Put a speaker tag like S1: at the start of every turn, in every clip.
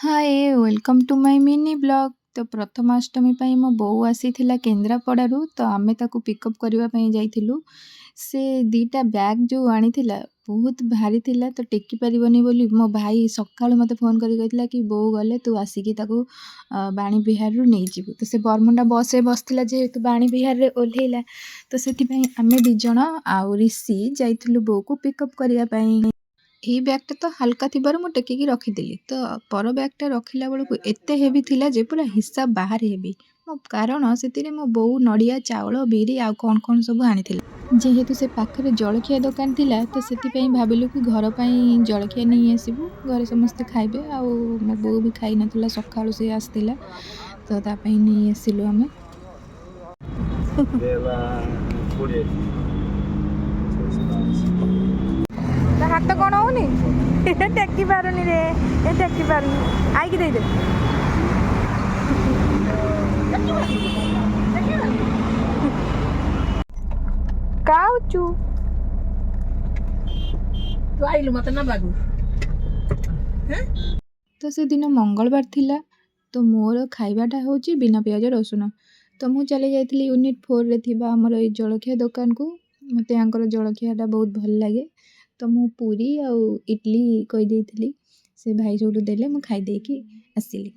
S1: Hi welcome to my mini blog. तो प्रथमाष्टमी ପାଇଁ ମୋ ବୋଉ ଆସିଥିଲା କେନ୍ଦ୍ରାପଡ଼ାରୁ, ତ ଆମେ ତାକୁ ପିକଅପ୍ କରିବା ପାଇଁ ଯାଇଥିଲୁ। ସେ ଦିଟା ବ୍ୟାଗ୍ ଯେଉଁ ଆଣିଥିଲା ବହୁତ ଭାରି ଥିଲା, ତ ଟେକି ପାରିବନି ବୋଲି ମୋ ଭାଇ ସକାଳୁ ମୋତେ ଫୋନ୍ କରି କହିଥିଲା କି ବୋଉ ଗଲେ ତୁ ଆସିକି ତାକୁ ବାଣୀବିହାରରୁ ନେଇଯିବୁ। ତ ସେ ବରମୁଣ୍ଡା ବସ୍ରେ ବସିଥିଲା, ଯେହେତୁ ବାଣୀବିହାରରେ ଓହ୍ଲେଇଲା, ତ ସେଥିପାଇଁ ଆମେ ଦୁଇ ଜଣ ଆଉ ରିଷି ଯାଇଥିଲୁ ବୋଉକୁ ପିକଅପ୍ କରିବା ପାଇଁ। ଏଇ ବ୍ୟାଗ୍‌ଟା ତ ହାଲକା ଥିବାରୁ ମୁଁ ଟେକିକି ରଖିଦେଲି। ତ ପର ବ୍ୟାଗ୍‌ଟା ରଖିଲା ବେଳକୁ ଏତେ ହେଭି ଥିଲା ଯେ ପୁରା ହିସାବ ବାହାରେ ହେଭି। କାରଣ ସେଥିରେ ମୋ ବୋଉ ନଡ଼ିଆ, ଚାଉଳ, ବିରି ଆଉ କ'ଣ କ'ଣ ସବୁ ଆଣିଥିଲା। ଯେହେତୁ ସେ ପାଖରେ ଜଳଖିଆ ଦୋକାନ ଥିଲା, ତ ସେଥିପାଇଁ ଭାବିଲୁ କି ଘର ପାଇଁ ଜଳଖିଆ ନେଇ ଆସିବୁ, ଘରେ ସମସ୍ତେ ଖାଇବେ। ଆଉ ମୋ ବୋଉ ବି ଖାଇନଥିଲା, ସକାଳୁ ସେ ଆସିଥିଲା, ତ ତା ପାଇଁ ନେଇ ଆସିଲୁ ଆମେ। ତା ହାତ କ'ଣ ହଉନି, ଟେକି ପାରୁନି ରେ, ଟେକି ପାରୁନି। ଆଇକି ଦେଇଦେ। କାଉଚୁ ତୁ ଆଇଲୁ ମତେ ନବାକୁ। ତ ସେଦିନ ମଙ୍ଗଳବାର ଥିଲା, ତ ମୋର ଖାଇବାଟା ହେଉଛି ବିନା ପିଆଜ ରସୁଣ। ତ ମୁଁ ଚାଲି ଯାଇଥିଲି ୟୁନିଟ୍ 4ରେ ଥିବା ଆମର ଏଇ ଜଳଖିଆ ଦୋକାନକୁ। ମୋତେ ୟାଙ୍କର ଜଳଖିଆଟା ବହୁତ ଭଲ ଲାଗେ, ତ ମୁଁ ପୁରୀ ଆଉ ଇଡଲି କହିଦେଇଥିଲି। ସେ ଭାଇ ଯେଉଁଠୁ ଦେଲେ ମୁଁ ଖାଇ ଦେଇକି ଆସିଲି।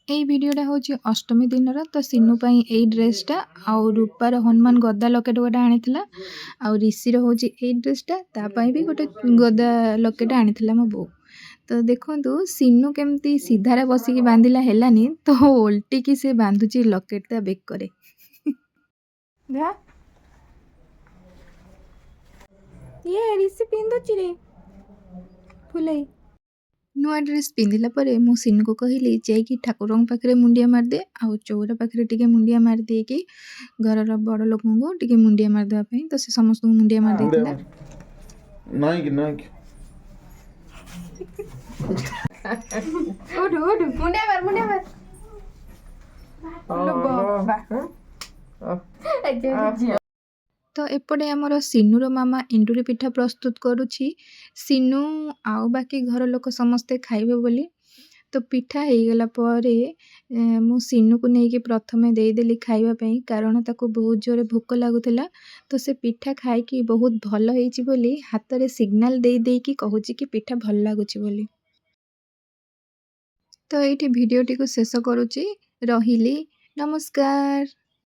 S1: ଏଇ ଭିଡ଼ିଓଟା ହେଉଛି ଅଷ୍ଟମୀ ଦିନର। ତ ସିନୁ ପାଇଁ ଏଇ ଡ୍ରେସ୍ଟା ଆଉ ରୂପାର ହନୁମାନ ଗଦା ଲକେଟ୍ ଗୋଟେ ଆଣିଥିଲା, ଆଉ ରିଷିର ହେଉଛି ଏଇ ଡ୍ରେସ୍ଟା, ତା ପାଇଁ ବି ଗୋଟେ ଗଦା ଲକେଟ୍ ଆଣିଥିଲା ମୋ ବୋଉ। ତ ଦେଖନ୍ତୁ ସିନୁ କେମିତି ସିଧାରେ ବସିକି ବାନ୍ଧିଲା ହେଲାନି, ତ ଓଲଟିକି ସେ ବାନ୍ଧୁଛି ଲକେଟ୍ ତା ବେକରେ। ଇଏ ରିଷି ପିନ୍ଧୁଛି ରେ ଫୁଲେଇ। ନୂଆ ଡ୍ରେସ୍ ପିନ୍ଧିଲା ପରେ ମୁଁ ସିନୁକୁ କହିଲି ଯାଇକି ଠାକୁରଙ୍କ ପାଖରେ ମୁଣ୍ଡିଆ ମାରିଦେ, ଆଉ ଚଉରା ପାଖରେ ଟିକେ ମୁଣ୍ଡିଆ ମାରିଦେଇକି ଘରର ବଡ଼ ଲୋକଙ୍କୁ ଟିକେ ମୁଣ୍ଡିଆ ମାରିଦେବା ପାଇଁ। ତ ସେ ସମସ୍ତଙ୍କୁ ମୁଣ୍ଡିଆ ମାରିଦେଇଥିଲା। ତ ଏପଟେ ଆମର ସିନୁର ମାମା ଏଣ୍ଡୁରି ପିଠା ପ୍ରସ୍ତୁତ କରୁଛି। ସିନୁ ଆଉ ବାକି ଘର ଲୋକ ସମସ୍ତେ ଖାଇବେ ବୋଲି। ତ ପିଠା ହେଇଗଲା ପରେ ମୁଁ ସିନୁକୁ ନେଇକି ପ୍ରଥମେ ଦେଇଦେଲି ଖାଇବା ପାଇଁ, କାରଣ ତାକୁ ବହୁତ ଜୋରେ ଭୋକ ଲାଗୁଥିଲା। ତ ସେ ପିଠା ଖାଇକି ବହୁତ ଭଲ ହେଇଛି ବୋଲି ହାତରେ ସିଗ୍ନାଲ ଦେଇକି କହୁଛି କି ପିଠା ଭଲ ଲାଗୁଛି ବୋଲି। ତ ଏଇଠି ଭିଡ଼ିଓଟିକୁ ଶେଷ କରୁଛି। ରହିଲି, ନମସ୍କାର।